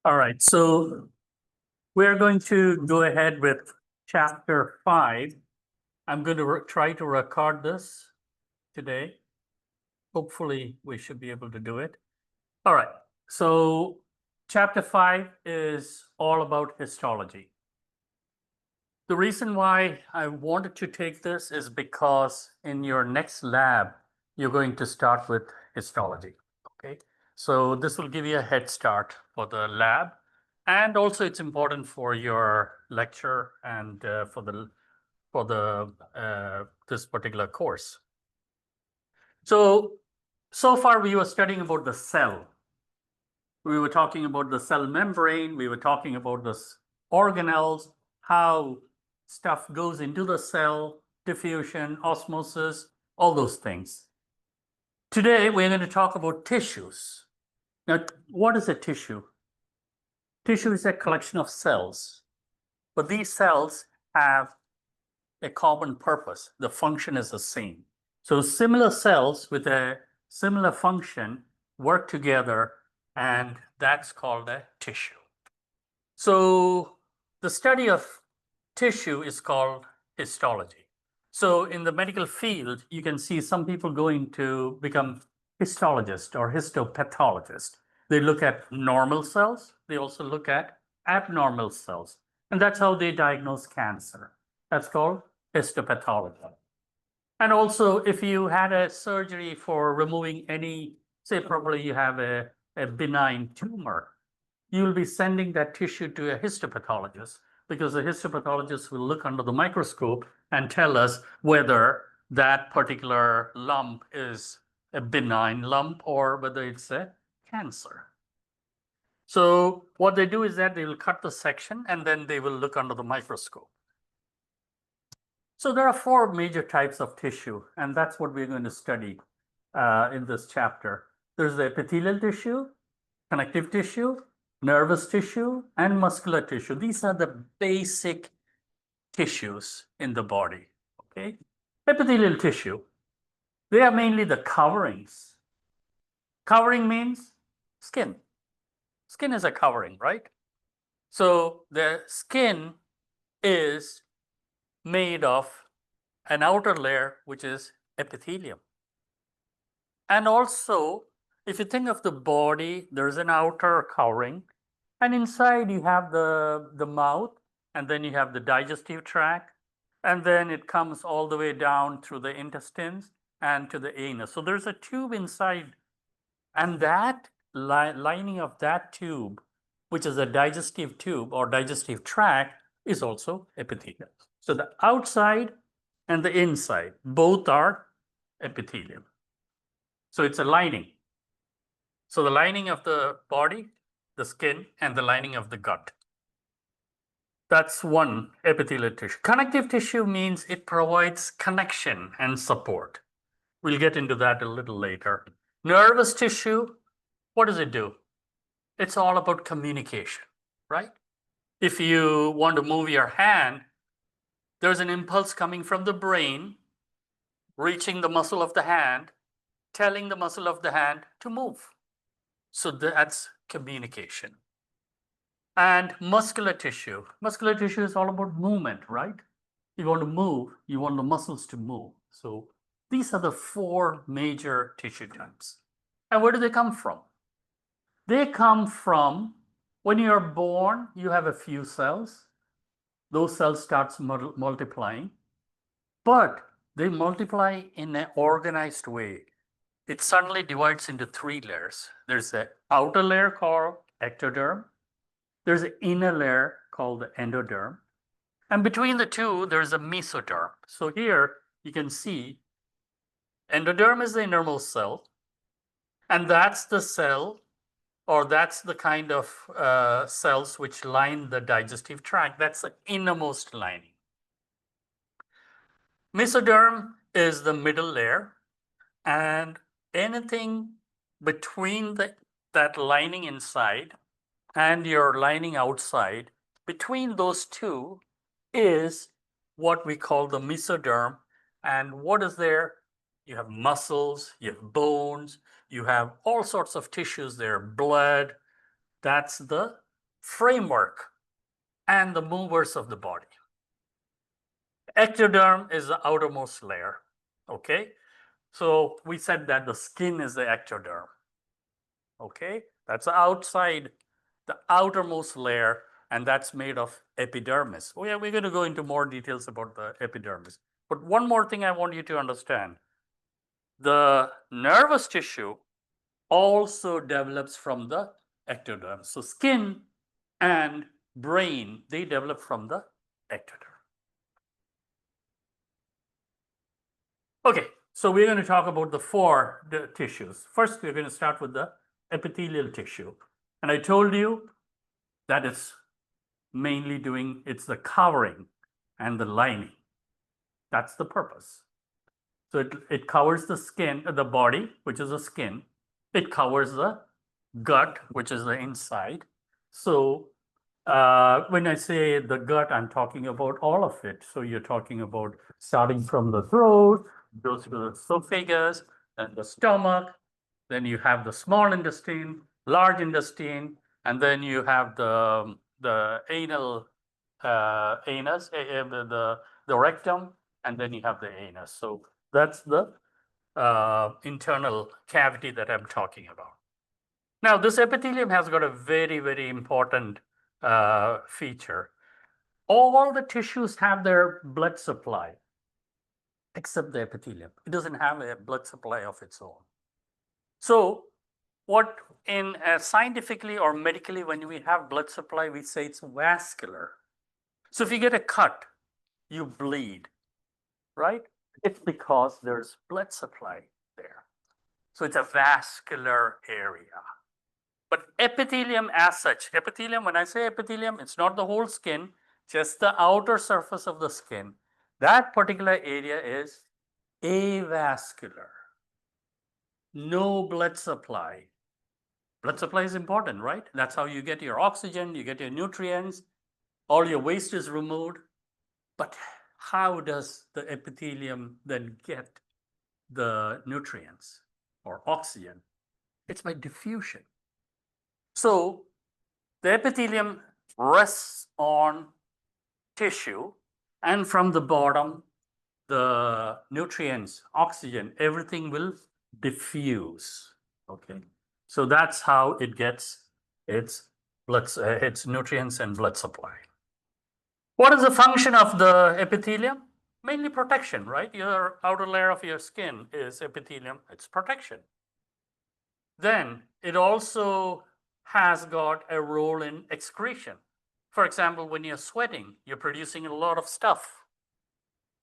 All right, so we're going to go ahead with chapter 5. I'm going to try to record this today. Hopefully, we should be able to do it. All right, so chapter 5 is all about histology. The reason why I wanted to take this is because in your next lab, you're going to start with histology, okay? So this will give you a head start for the lab. And also it's important for your lecture and for this particular course. So far we were studying about the cell. We were talking about the cell membrane. We were talking about the organelles, how stuff goes into the cell, diffusion, osmosis, all those things. Today, we're going to talk about tissues. Now, what is a tissue? Tissue is a collection of cells, but these cells have a common purpose. The function is the same. So similar cells with a similar function work together, and that's called a tissue. So the study of tissue is called histology. So in the medical field, you can see some people going to become histologist or histopathologist. They look at normal cells. They also look at abnormal cells. And that's how they diagnose cancer. That's called histopathology. And also, if you had a surgery for removing any, say probably you have a benign tumor, you will be sending that tissue to a histopathologist, because the histopathologist will look under the microscope and tell us whether that particular lump is a benign lump or whether it's a cancer. So what they do is that they will cut the section and then they will look under the microscope. So there are 4 major types of tissue, and that's what we're going to study in this chapter. There's the epithelial tissue, connective tissue, nervous tissue, and muscular tissue. These are the basic tissues in the body, okay? Epithelial tissue, they are mainly the coverings. Covering means skin. Skin is a covering, right? So the skin is made of an outer layer, which is epithelium. And also, if you think of the body, there's an outer covering, and inside you have the mouth, and then you have the digestive tract, and then it comes all the way down through the intestines and to the anus. So there's a tube inside, and that lining of that tube, which is a digestive tube or digestive tract, is also epithelial. So the outside and the inside, both are epithelium. So it's a lining. So the lining of the body, the skin, and the lining of the gut. That's one epithelial tissue. Connective tissue means it provides connection and support. We'll get into that a little later. Nervous tissue, what does it do? It's all about communication, right? If you want to move your hand, there's an impulse coming from the brain, reaching the muscle of the hand, telling the muscle of the hand to move. So that's communication. And muscular tissue. Muscular tissue is all about movement, right? You want to move, you want the muscles to move. So these are the 4 major tissue types. And where do they come from? They come from when you're born, you have a few cells. Those cells start multiplying, but they multiply in an organized way. It suddenly divides into 3 layers. There's the outer layer called ectoderm. There's an inner layer called the endoderm. And between the two, there's a mesoderm. So here you can see endoderm is the innermost cell. And that's the cell, or that's the kind of cells which line the digestive tract. That's the innermost lining. Mesoderm is the middle layer, and anything between that lining inside and your lining outside, between those two is what we call the mesoderm. And what is there? You have muscles, you have bones, you have all sorts of tissues there, blood. That's the framework and the movers of the body. Ectoderm is the outermost layer, okay? So we said that the skin is the ectoderm, okay? That's outside, the outermost layer, and that's made of epidermis. We're going to go into more details about the epidermis. But one more thing I want you to understand. The nervous tissue also develops from the ectoderm. So skin and brain, they develop from the ectoderm. Okay, so we're going to talk about the four tissues. First, we're going to start with the epithelial tissue. And I told you that it's mainly it's the covering and the lining. That's the purpose. So it covers the skin, the body, which is the skin. It covers the gut, which is the inside. So when I say the gut, I'm talking about all of it. So you're talking about starting from the throat, goes to the esophagus, and the stomach. Then you have the small intestine, large intestine, and then you have the anal anus, the rectum, and then you have the anus. So that's the internal cavity that I'm talking about. Now, this epithelium has got a very, very important feature. All the tissues have their blood supply, except the epithelium. It doesn't have a blood supply of its own. So what in scientifically or medically, when we have blood supply, we say it's vascular. So if you get a cut, you bleed, right? It's because there's blood supply there. So it's a vascular area. But epithelium as such, epithelium, when I say epithelium, it's not the whole skin, just the outer surface of the skin. That particular area is avascular. No blood supply. Blood supply is important, right? That's how you get your oxygen, you get your nutrients, all your waste is removed. But how does the epithelium then get the nutrients or oxygen? It's by diffusion. So the epithelium rests on tissue, and from the bottom, the nutrients, oxygen, everything will diffuse. Okay, so that's how it gets its nutrients and blood supply. What is the function of the epithelium? Mainly protection, right? Your outer layer of your skin is epithelium, it's protection. Then it also has got a role in excretion. For example, when you're sweating, you're producing a lot of stuff,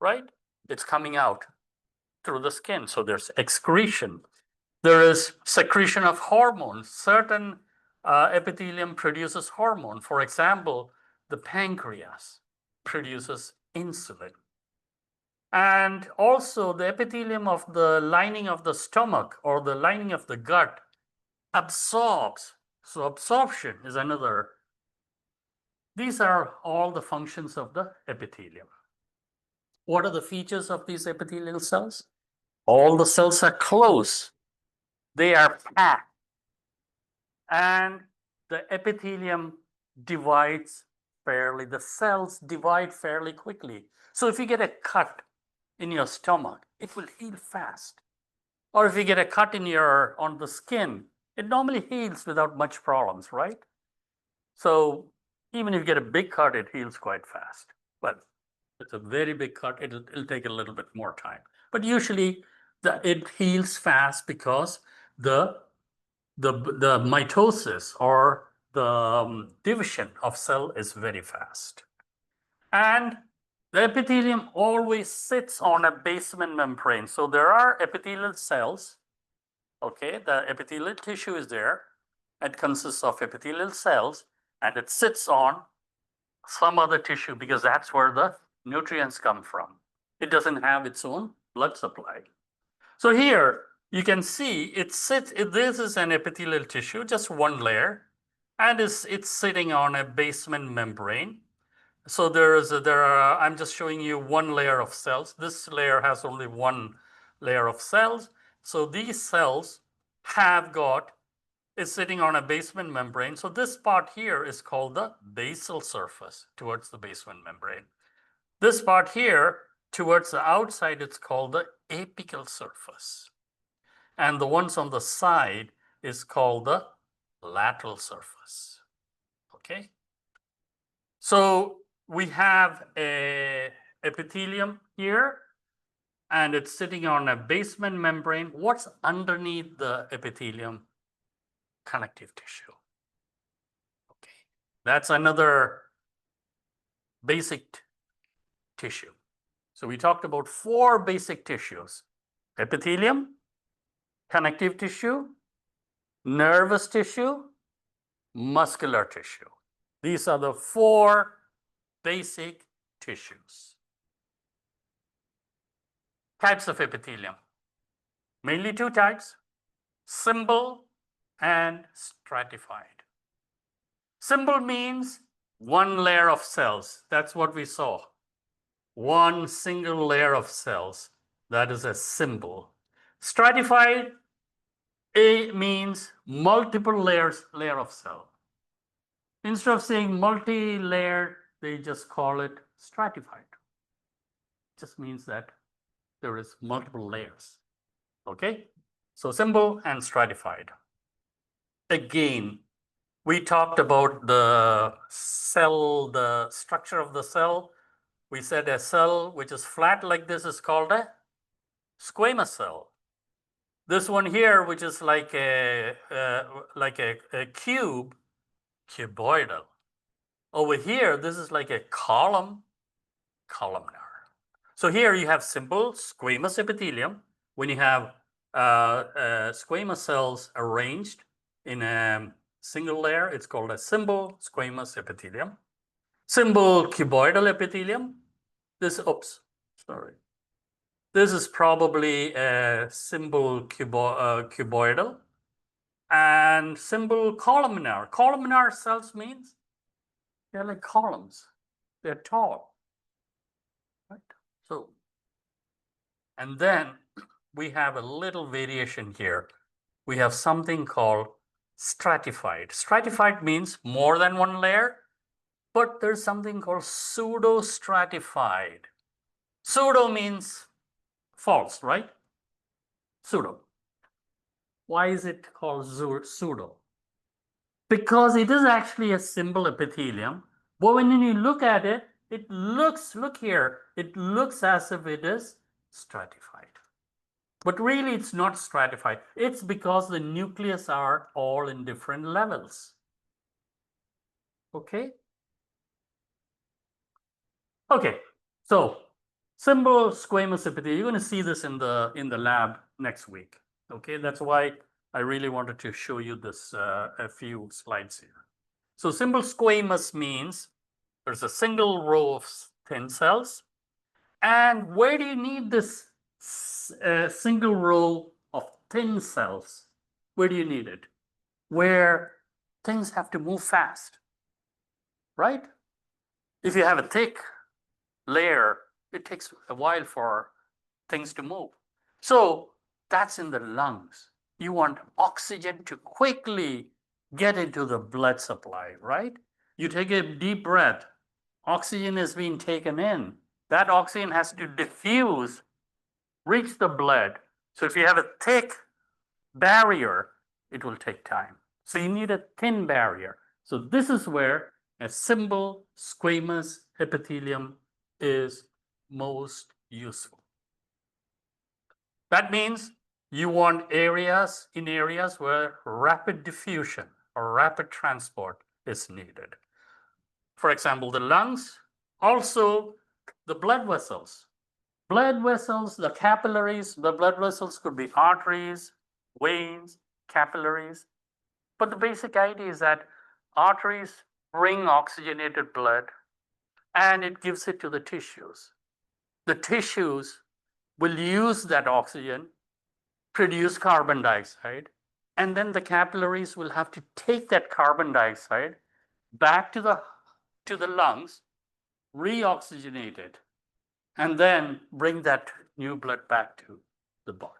right? It's coming out through the skin. So there's excretion. There is secretion of hormones. Certain epithelium produces hormone. For example, the pancreas produces insulin. And also the epithelium of the lining of the stomach or the lining of the gut absorbs. So absorption is another. These are all the functions of the epithelium. What are the features of these epithelial cells? All the cells are close. They are packed. And the epithelium divides fairly. The cells divide fairly quickly. So if you get a cut in your stomach, it will heal fast. Or if you get a cut on the skin, it normally heals without much problems, right? So even if you get a big cut, it heals quite fast. But it's a very big cut, it'll take a little bit more time. But usually it heals fast because the mitosis or the division of cell is very fast. And the epithelium always sits on a basement membrane. So there are epithelial cells, okay? The epithelial tissue is there. It consists of epithelial cells, and it sits on some other tissue because that's where the nutrients come from. It doesn't have its own blood supply. So here you can see this is an epithelial tissue, just one layer, and it's sitting on a basement membrane. So I'm just showing you one layer of cells. This layer has only one layer of cells. So these cells have got is sitting on a basement membrane. So this part here is called the basal surface towards the basement membrane. This part here towards the outside, it's called the apical surface. And the ones on the side is called the lateral surface. Okay. So we have a epithelium here, and it's sitting on a basement membrane. What's underneath the epithelium? Connective tissue. Okay, that's another basic tissue. So we talked about 4 basic tissues: epithelium, connective tissue, nervous tissue, muscular tissue. These are the 4 basic tissues. Types of epithelium. Mainly 2 types: simple and stratified. Simple means one layer of cells. That's what we saw. One single layer of cells. That is a symbol. Stratified, A means multiple layer of cell. Instead of saying multi-layered, they just call it stratified. Just means that there is multiple layers. Okay? So simple and stratified. Again, we talked about the cell, the structure of the cell. We said a cell which is flat like this is called a squamous cell. This one here, which is like a cube, cuboidal. Over here, this is like a column, columnar. So here you have simple squamous epithelium. When you have squamous cells arranged in a single layer, it's called a simple squamous epithelium. Simple cuboidal epithelium. This is probably a simple cuboidal. And simple columnar. Columnar cells means they're like columns. They're tall. Right? So, and then we have a little variation here. We have something called stratified. Stratified means more than one layer, but there's something called pseudo-stratified. Pseudo means false, right? Pseudo. Why is it called pseudo? Because it is actually a simple epithelium, but when you look at it, it looks, look here, it looks as if it is stratified. But really it's not stratified. It's because the nucleus are all in different levels. Okay? Okay, so simple squamous epithelium. You're going to see this in the lab next week. Okay, that's why I really wanted to show you this a few slides here. So simple squamous means there's a single row of thin cells. And where do you need this single row of thin cells? Where do you need it? Where things have to move fast, right? If you have a thick layer, it takes a while for things to move. So that's in the lungs. You want oxygen to quickly get into the blood supply, right? You take a deep breath, oxygen is being taken in. That oxygen has to diffuse, reach the blood. So if you have a thick barrier, it will take time. So you need a thin barrier. So this is where a simple squamous epithelium is most useful. That means you want areas where rapid diffusion or rapid transport is needed. For example, the lungs, also the blood vessels. Blood vessels, the capillaries, the blood vessels could be arteries, veins, capillaries. But the basic idea is that arteries bring oxygenated blood and it gives it to the tissues. The tissues will use that oxygen, produce carbon dioxide, and then the capillaries will have to take that carbon dioxide back to the lungs, reoxygenate it, and then bring that new blood back to the body.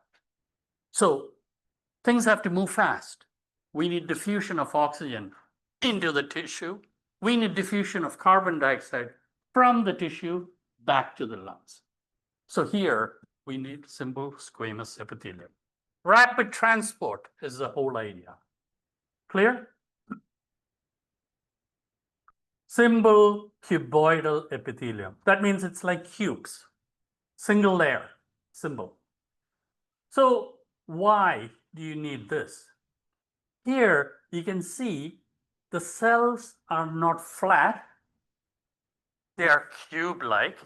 So things have to move fast. We need diffusion of oxygen into the tissue. We need diffusion of carbon dioxide from the tissue back to the lungs. So here we need simple squamous epithelium. Rapid transport is the whole idea. Clear? Simple cuboidal epithelium. That means it's like cubes, single layer, simple. So why do you need this? Here you can see the cells are not flat, they are cube-like,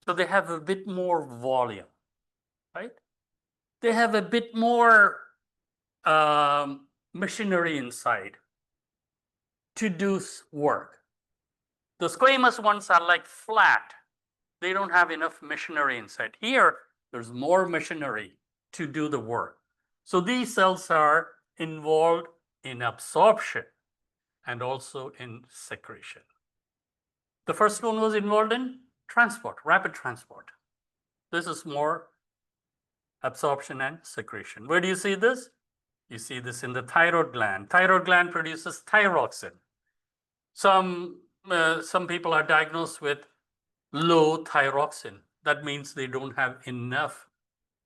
so they have a bit more volume, right? They have a bit more machinery inside to do work. The squamous ones are like flat. They don't have enough machinery inside. Here, there's more machinery to do the work. So these cells are involved in absorption and also in secretion. The first one was involved in transport, rapid transport. This is more absorption and secretion. Where do you see this? You see this in the thyroid gland. Thyroid gland produces thyroxine. Some people are diagnosed with low thyroxine. That means they don't have enough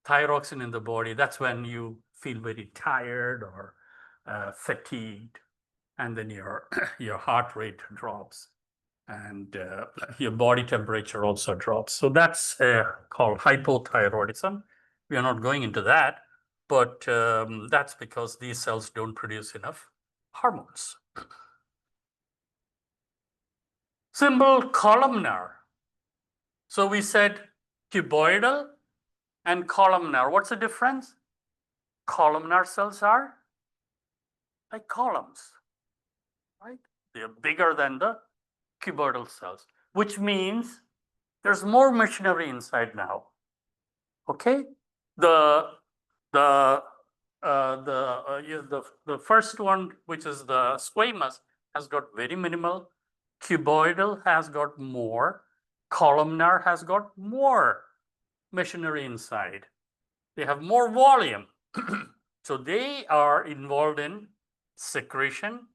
thyroxine in the body. That's when you feel very tired or fatigued, and then your heart rate drops, and your body temperature also drops. So that's called hypothyroidism. We are not going into that, but that's because these cells don't produce enough hormones. Symbol columnar. So we said cuboidal and columnar. What's the difference? Columnar cells are like columns, right? They are bigger than the cuboidal cells, which means there's more machinery inside now. Okay, the first one, which is the squamous, has got very minimal. Cuboidal has got more. Columnar has got more machinery inside. They have more volume. So they are involved in secretion,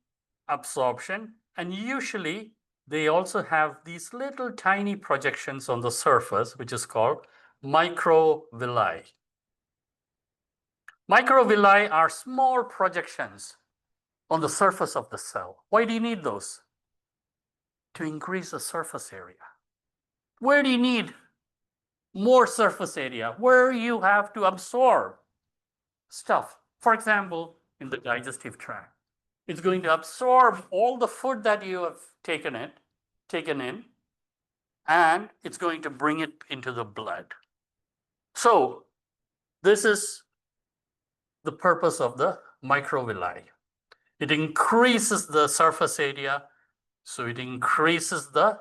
absorption, and usually they also have these little tiny projections on the surface, which is called microvilli. Microvilli are small projections on the surface of the cell. Why do you need those? To increase the surface area. Where do you need more surface area? Where you have to absorb stuff. For example, in the digestive tract. It's going to absorb all the food that you have taken in, and it's going to bring it into the blood. So this is the purpose of the microvilli. It increases the surface area, so it increases the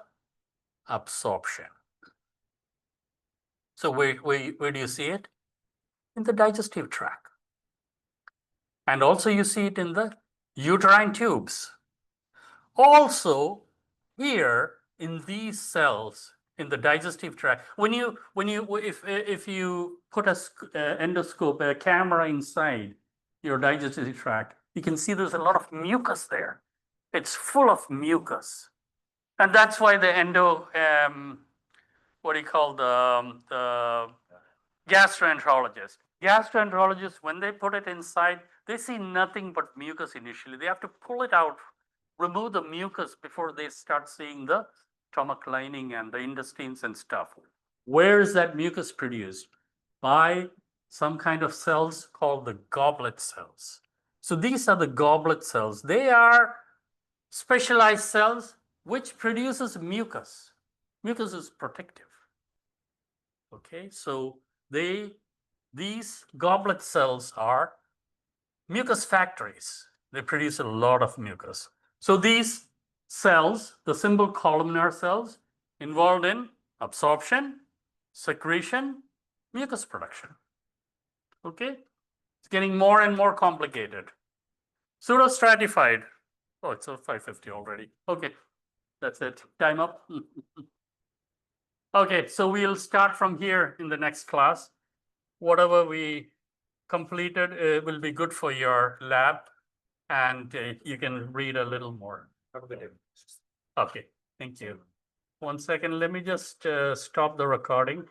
absorption. So where do you see it? In the digestive tract. And also you see it in the uterine tubes. Also, here in these cells in the digestive tract, if you put a endoscope, a camera inside your digestive tract, you can see there's a lot of mucus there. It's full of mucus, and that's why the gastroenterologist. Gastroenterologists, when they put it inside, they see nothing but mucus initially. They have to pull it out, remove the mucus before they start seeing the stomach lining and the intestines and stuff. Where is that mucus produced? By some kind of cells called the goblet cells. So these are the goblet cells. They are specialized cells which produces mucus. Mucus is protective. Okay, so these goblet cells are mucus factories. They produce a lot of mucus. So these cells, the simple columnar cells, involved in absorption, secretion, mucus production. Okay, it's getting more and more complicated. Pseudostratified. Oh, it's 5:50 already. Okay, that's it. Time up. Okay, so we'll start from here in the next class. Whatever we completed will be good for your lab. and you can read a little more. Okay, thank you. 1 second, let me just stop the recording.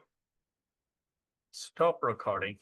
Stop recording.